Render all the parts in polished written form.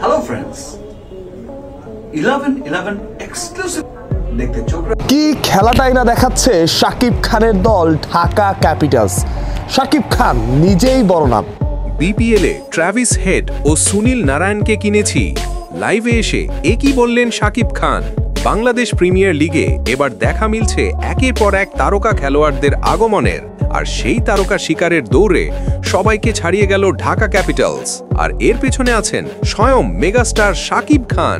Hello friends, 11-11 exclusive দেখতে চোখ কি খেলাটাই না দেখাচ্ছে শাকিব খানের দল ঢাকা ক্যাপিটালস। শাকিব খান নিজেই বড় নাম। বিপিএলে ট্র্যাভিস হেড ও সুনীল নারায়ণকে কিনেছি। লাইভে এসে একই বললেন শাকিব খান। বাংলাদেশ প্রিমিয়ার লিগে এবার দেখা মিলছে একের পর এক তারকা খেলোয়াড়দের আগমনের, আর সেই তারকা শিকারের দৌড়ে সবাইকে ছাড়িয়ে গেল ঢাকা ক্যাপিটালস। আর এর পেছনে আছেন স্বয়ং মেগাস্টার শাকিব খান।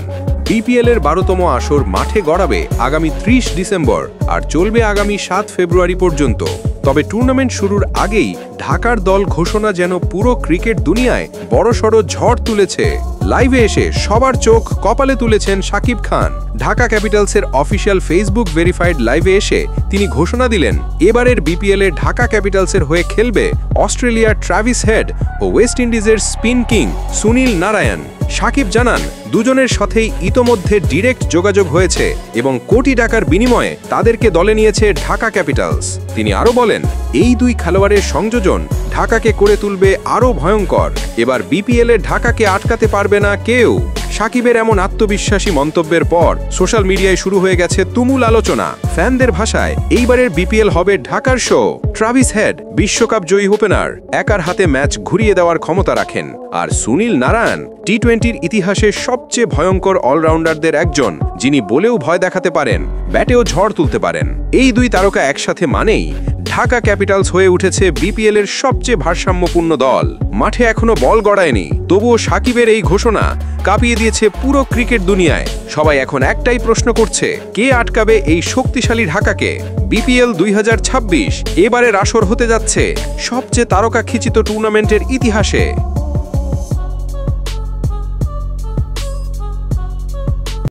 বিপিএলের 12তম আসর মাঠে গড়াবে আগামী 30 ডিসেম্বর আর চলবে আগামী 7 ফেব্রুয়ারি পর্যন্ত। তবে টুর্নামেন্ট শুরুর আগেই ঢাকার দল ঘোষণা যেন পুরো ক্রিকেট দুনিয়ায় বড়সড় ঝড় তুলেছে। লাইভে এসে সবার চোখ কপালে তুলেছেন Shakib Khan. Dhaka ক্যাপিটালসের official Facebook verified লাইভে এসে তিনি ঘোষণা দিলেন, এবারের বিপিএলে ঢাকা ক্যাপিটালসের হয়ে খেলবে অস্ট্রেলিয়ার ট্র্যাভিস হেড ও ওয়েস্ট ইন্ডিজের স্পিন কিং সুনীল নারায়ণ। শাকিব জানান, দুজনের সাথেই ইতোমধ্যে ডিরেক্ট যোগাযোগ হয়েছে এবং কোটি টাকার বিনিময়ে তাদেরকে দলে নিয়েছে ঢাকা ক্যাপিটালস। তিনি আরও বলেন, এই দুই খেলোয়াড়ের সংযোজন ঢাকাকে করে তুলবে আরও ভয়ঙ্কর। এবার বিপিএলে ঢাকাকে আটকাতে পারবে না কেউ। শাকিবের এমন আত্মবিশ্বাসী মন্তব্যের পর সোশ্যাল মিডিয়ায় শুরু হয়ে গেছে তুমুল আলোচনা। ফ্যানদের ভাষায় এইবারের বিপিএল হবে ঢাকার শো। ট্র্যাভিস হেড বিশ্বকাপ জয়ী ওপেনার, একার হাতে ম্যাচ ঘুরিয়ে দেওয়ার ক্ষমতা রাখেন। আর সুনীল নারায়ণ টি-20-র ইতিহাসে সবচেয়ে ভয়ঙ্কর অলরাউন্ডারদের একজন, যিনি বলেও ভয় দেখাতে পারেন, ব্যাটেও ঝড় তুলতে পারেন। এই দুই তারকা একসাথে মানেই ঢাকা ক্যাপিটালস হয়ে উঠেছে বিপিএল এর সবচেয়ে ভারসাম্যপূর্ণ দল। মাঠে এখনো বল গড়ায়নি, তবুও শাকিবের এই ঘোষণা কাঁপিয়ে দিয়েছে পুরো ক্রিকেট দুনিয়ায়। সবাই এখন একটাই প্রশ্ন করছে, কে আটকাবে এই শক্তিশালী ঢাকাকে? বিপিএল 2026 এবারের আসর হতে যাচ্ছে সবচেয়ে তারকা খিচিত টুর্নামেন্টের ইতিহাসে।